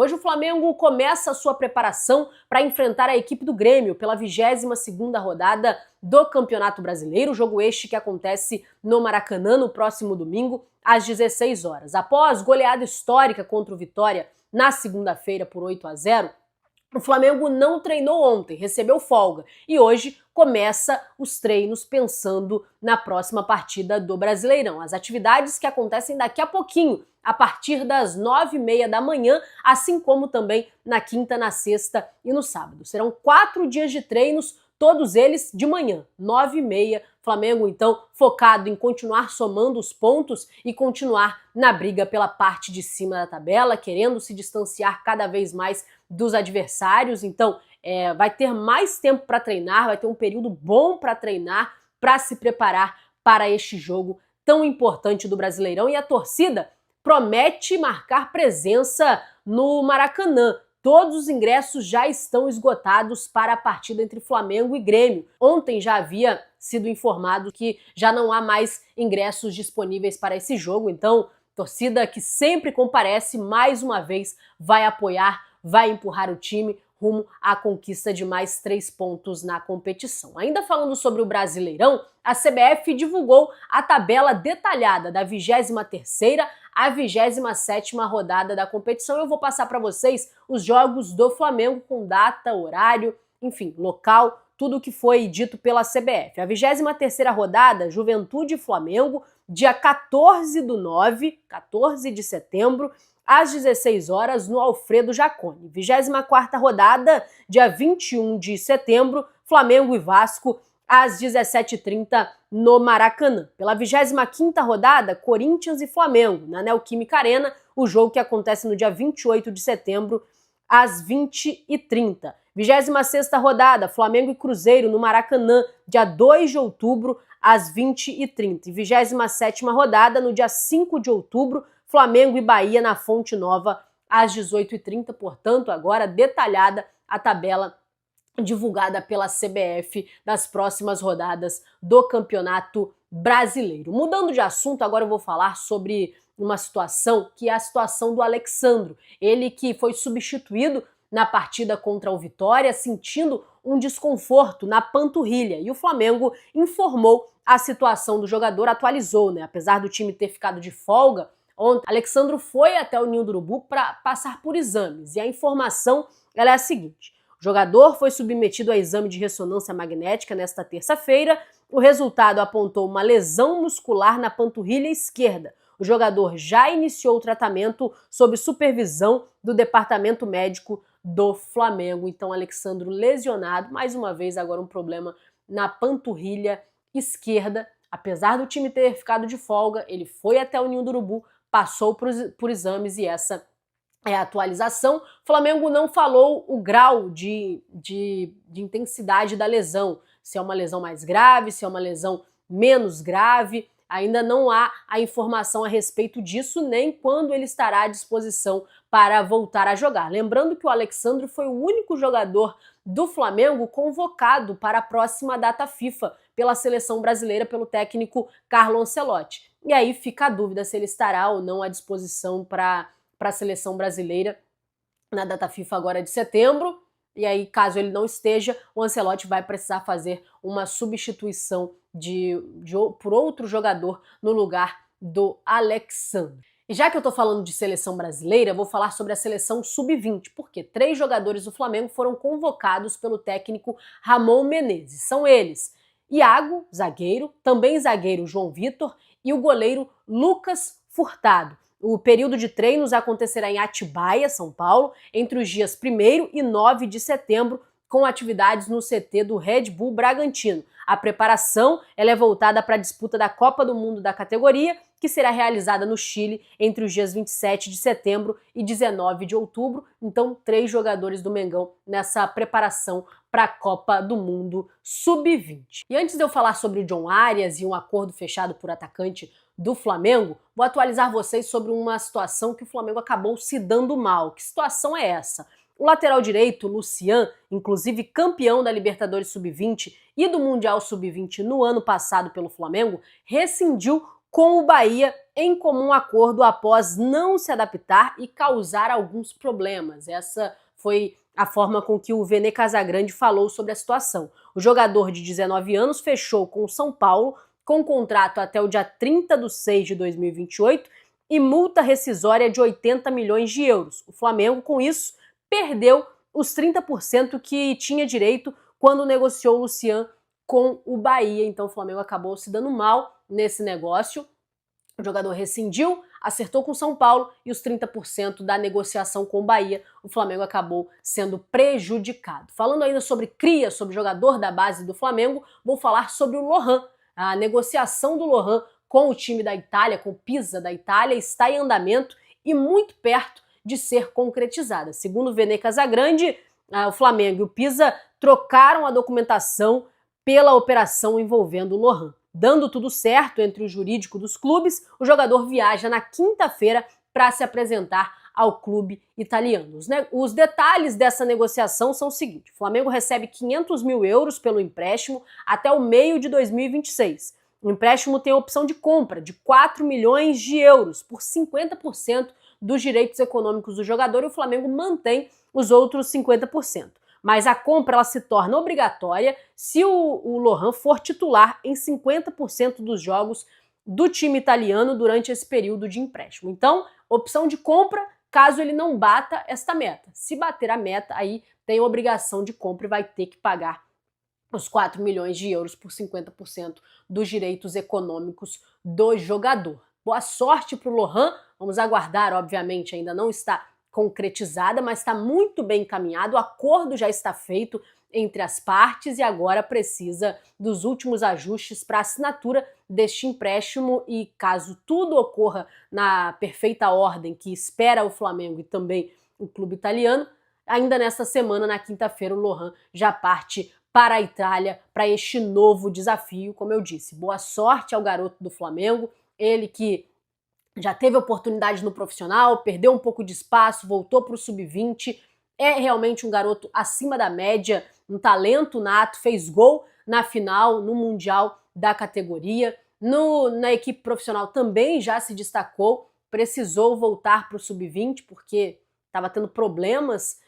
Hoje o Flamengo começa a sua preparação para enfrentar a equipe do Grêmio pela 22ª rodada do Campeonato Brasileiro, jogo este que acontece no Maracanã no próximo domingo às 16 horas. Após goleada histórica contra o Vitória na segunda-feira por 8-0, o Flamengo não treinou ontem, recebeu folga e hoje começa os treinos pensando na próxima partida do Brasileirão. As atividades que acontecem daqui a pouquinho, a partir das 9h30 da manhã, assim como também na quinta, na sexta e no sábado. Serão 4 dias de treinos, todos eles de manhã, 9h30. Flamengo, então, focado em continuar somando os pontos e continuar na briga pela parte de cima da tabela, querendo se distanciar cada vez mais dos adversários. Então, vai ter mais tempo para treinar, vai ter um período bom para treinar, para se preparar para este jogo tão importante do Brasileirão. E a torcida promete marcar presença no Maracanã. Todos os ingressos já estão esgotados para a partida entre Flamengo e Grêmio. Ontem já havia sido informado que já não há mais ingressos disponíveis para esse jogo, então torcida que sempre comparece, mais uma vez vai apoiar, vai empurrar o time rumo à conquista de mais 3 pontos na competição. Ainda falando sobre o Brasileirão, a CBF divulgou a tabela detalhada da 23ª à 27ª rodada da competição. Eu vou passar para vocês os jogos do Flamengo com data, horário, enfim, local, tudo o que foi dito pela CBF. A 23ª rodada, Juventude e Flamengo, dia 14/9, 14 de setembro, às 16 horas, no Alfredo Jaconi. 24ª rodada, dia 21 de setembro, Flamengo e Vasco, às 17h30, no Maracanã. Pela 25ª rodada, Corinthians e Flamengo, na Neoquímica Arena, o jogo que acontece no dia 28 de setembro, às 20h30. 26ª rodada, Flamengo e Cruzeiro, no Maracanã, dia 2 de outubro, às 20h30. E 27ª rodada, no dia 5 de outubro, Flamengo e Bahia na Fonte Nova, às 18h30. Portanto, agora detalhada a tabela divulgada pela CBF das próximas rodadas do Campeonato Brasileiro. Mudando de assunto, agora eu vou falar sobre uma situação que é a situação do Alex Sandro. Ele que foi substituído na partida contra o Vitória, sentindo um desconforto na panturrilha. E o Flamengo informou a situação do jogador, atualizou, né? Apesar do time ter ficado de folga, ontem, Alex Sandro foi até o Ninho do Urubu para passar por exames. E a informação ela é a seguinte: o jogador foi submetido a exame de ressonância magnética nesta terça-feira. O resultado apontou uma lesão muscular na panturrilha esquerda. O jogador já iniciou o tratamento sob supervisão do departamento médico do Flamengo. Então, Alex Sandro lesionado, mais uma vez agora um problema na panturrilha esquerda. Apesar do time ter ficado de folga, ele foi até o Ninho do Urubu, passou por exames e essa é a atualização. O Flamengo não falou o grau de intensidade da lesão, se é uma lesão mais grave, se é uma lesão menos grave. Ainda não há a informação a respeito disso, nem quando ele estará à disposição para voltar a jogar. Lembrando que o Alex Sandro foi o único jogador do Flamengo convocado para a próxima data FIFA pela seleção brasileira, pelo técnico Carlo Ancelotti. E aí fica a dúvida se ele estará ou não à disposição para a seleção brasileira na data FIFA agora de setembro. E aí, caso ele não esteja, o Ancelotti vai precisar fazer uma substituição por outro jogador no lugar do Alex Sandro. E já que eu tô falando de seleção brasileira, eu vou falar sobre a seleção sub-20, porque 3 jogadores do Flamengo foram convocados pelo técnico Ramon Menezes. São eles: Iago, zagueiro, também zagueiro João Vitor e o goleiro Lucas Furtado. O período de treinos acontecerá em Atibaia, São Paulo, entre os dias 1º e 9 de setembro, com atividades no CT do Red Bull Bragantino. A preparação ela é voltada para a disputa da Copa do Mundo da categoria, que será realizada no Chile entre os dias 27 de setembro e 19 de outubro. Então, 3 jogadores do Mengão nessa preparação para a Copa do Mundo Sub-20. E antes de eu falar sobre o John Arias e um acordo fechado por atacante do Flamengo, vou atualizar vocês sobre uma situação que o Flamengo acabou se dando mal. Que situação é essa? O lateral direito, Lucian, inclusive campeão da Libertadores Sub-20 e do Mundial Sub-20 no ano passado pelo Flamengo, rescindiu com o Bahia em comum acordo após não se adaptar e causar alguns problemas. Essa foi a forma com que o Vene Casagrande falou sobre a situação. O jogador de 19 anos fechou com o São Paulo com contrato até o dia 30/6/2028 e multa rescisória de 80 milhões de euros. O Flamengo, com isso, perdeu os 30% que tinha direito quando negociou o Lucian com o Bahia. Então o Flamengo acabou se dando mal nesse negócio. O jogador rescindiu, acertou com o São Paulo e os 30% da negociação com o Bahia, o Flamengo acabou sendo prejudicado. Falando ainda sobre cria, sobre jogador da base do Flamengo, vou falar sobre o Lohan. A negociação do Lohan com o time da Itália, com o Pisa da Itália, está em andamento e muito perto de ser concretizada. Segundo o Vene Casagrande, o Flamengo e o Pisa trocaram a documentação pela operação envolvendo o Lohan. Dando tudo certo entre o jurídico dos clubes, o jogador viaja na quinta-feira para se apresentar ao clube italiano. Os detalhes dessa negociação são o seguinte: o Flamengo recebe 500 mil euros pelo empréstimo até o meio de 2026. O empréstimo tem a opção de compra de 4 milhões de euros por 50% dos direitos econômicos do jogador e o Flamengo mantém os outros 50%. Mas a compra ela se torna obrigatória se o Lohan for titular em 50% dos jogos do time italiano durante esse período de empréstimo. Então, opção de compra caso ele não bata esta meta. Se bater a meta, aí tem a obrigação de compra e vai ter que pagar os 4 milhões de euros por 50% dos direitos econômicos do jogador. Boa sorte para o Lohan, vamos aguardar, obviamente, ainda não está concretizada, mas está muito bem encaminhado, o acordo já está feito entre as partes e agora precisa dos últimos ajustes para a assinatura deste empréstimo e caso tudo ocorra na perfeita ordem que espera o Flamengo e também o clube italiano, ainda nesta semana, na quinta-feira, o Lohan já parte para a Itália para este novo desafio, como eu disse. Boa sorte ao garoto do Flamengo, ele que já teve oportunidade no profissional, perdeu um pouco de espaço, voltou para o sub-20, é realmente um garoto acima da média, um talento nato, fez gol na final, no Mundial da categoria. Na equipe profissional também já se destacou, precisou voltar para o sub-20 porque estava tendo problemas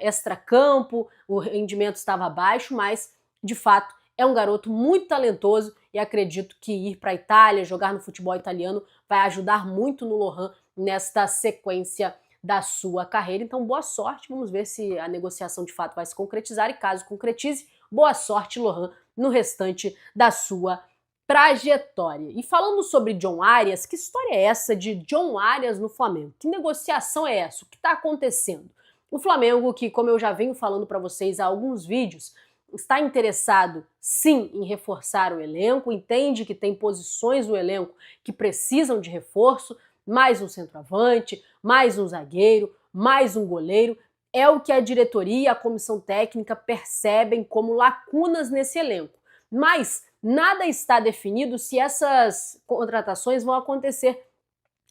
extracampo, o rendimento estava baixo, mas de fato é um garoto muito talentoso e acredito que ir para a Itália, jogar no futebol italiano, vai ajudar muito no Lohan nesta sequência da sua carreira. Então, boa sorte, vamos ver se a negociação de fato vai se concretizar e caso concretize, boa sorte, Lohan, no restante da sua trajetória. E falando sobre John Arias, que história é essa de John Arias no Flamengo? Que negociação é essa? O que está acontecendo? O Flamengo, que como eu já venho falando para vocês há alguns vídeos, está interessado sim em reforçar o elenco, entende que tem posições no elenco que precisam de reforço, mais um centroavante, mais um zagueiro, mais um goleiro, é o que a diretoria e a comissão técnica percebem como lacunas nesse elenco. Mas nada está definido se essas contratações vão acontecer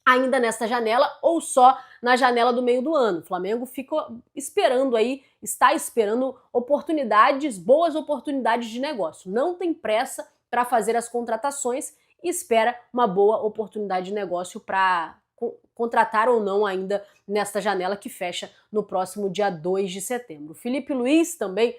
ainda nesta janela ou só na janela do meio do ano. O Flamengo fica esperando aí, está esperando oportunidades, boas oportunidades de negócio. Não tem pressa para fazer as contratações e espera uma boa oportunidade de negócio para contratar ou não ainda nesta janela que fecha no próximo dia 2 de setembro. O Felipe Luiz também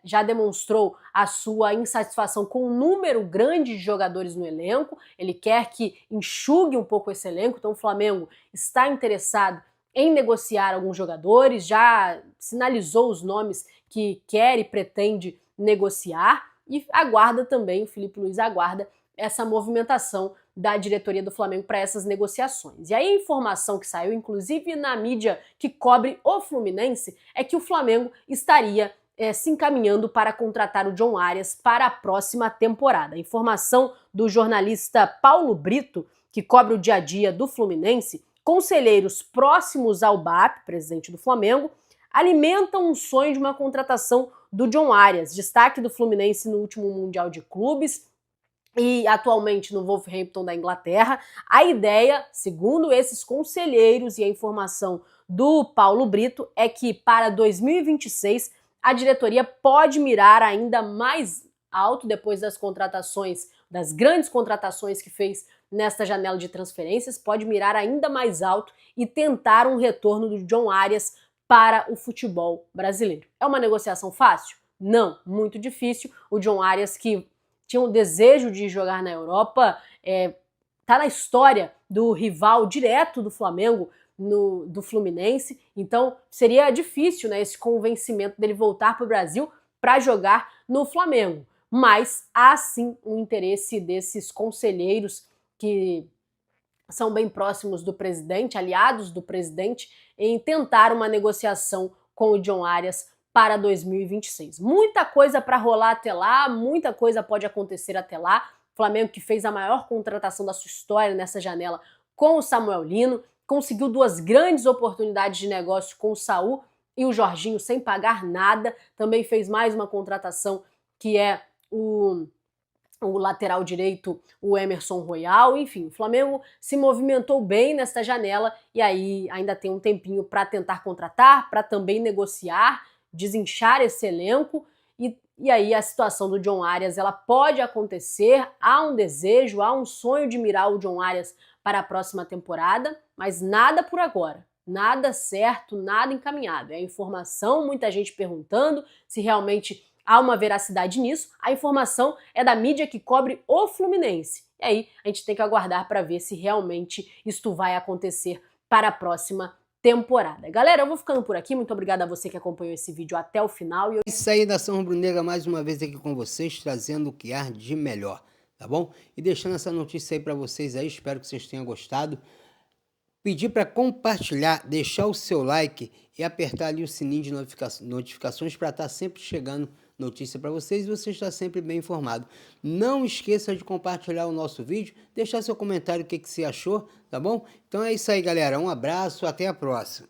já demonstrou a sua insatisfação com um número grande de jogadores no elenco, ele quer que enxugue um pouco esse elenco, então o Flamengo está interessado em negociar alguns jogadores, já sinalizou os nomes que quer e pretende negociar e aguarda também, o Felipe Luiz aguarda essa movimentação da diretoria do Flamengo para essas negociações. E aí a informação que saiu, inclusive na mídia que cobre o Fluminense, é que o Flamengo estaria se encaminhando para contratar o John Arias para a próxima temporada. A informação do jornalista Paulo Brito, que cobre o dia a dia do Fluminense, conselheiros próximos ao BAP, presidente do Flamengo, alimentam um sonho de uma contratação do John Arias, destaque do Fluminense no último Mundial de Clubes e atualmente no Wolverhampton da Inglaterra. A ideia, segundo esses conselheiros e a informação do Paulo Brito, é que para 2026 a diretoria pode mirar ainda mais alto depois das contratações, das grandes contratações que fez nesta janela de transferências, pode mirar ainda mais alto e tentar um retorno do John Arias para o futebol brasileiro. É uma negociação fácil? Não, muito difícil. O John Arias, que tinha um desejo de jogar na Europa, tá na história do rival direto do Flamengo, do Fluminense, então seria difícil, né, esse convencimento dele voltar para o Brasil para jogar no Flamengo. Mas há sim um interesse desses conselheiros que são bem próximos do presidente, aliados do presidente, em tentar uma negociação com o John Arias para 2026. Muita coisa para rolar até lá, muita coisa pode acontecer até lá. O Flamengo, que fez a maior contratação da sua história nessa janela com o Samuel Lino, conseguiu 2 grandes oportunidades de negócio com o Saul e o Jorginho sem pagar nada. Também fez mais uma contratação que é o lateral direito, o Emerson Royal. Enfim, o Flamengo se movimentou bem nesta janela e aí ainda tem um tempinho para tentar contratar, para também negociar, desinchar esse elenco. E aí a situação do John Arias, ela pode acontecer, há um desejo, há um sonho de mirar o John Arias para a próxima temporada, mas nada por agora, nada certo, nada encaminhado. É informação, muita gente perguntando se realmente há uma veracidade nisso. A informação é da mídia que cobre o Fluminense. E aí a gente tem que aguardar para ver se realmente isto vai acontecer para a próxima temporada. Galera, eu vou ficando por aqui. Muito obrigada a você que acompanhou esse vídeo até o final. Isso aí, Nação Rubro-Negra, mais uma vez aqui com vocês, trazendo o que há de melhor, tá bom? E deixando essa notícia aí para vocês aí, espero que vocês tenham gostado. Pedir para compartilhar, deixar o seu like e apertar ali o sininho de notificações para estar sempre chegando notícia para vocês e você estar sempre bem informado. Não esqueça de compartilhar o nosso vídeo, deixar seu comentário o que você achou, tá bom? Então é isso aí, galera. Um abraço, até a próxima.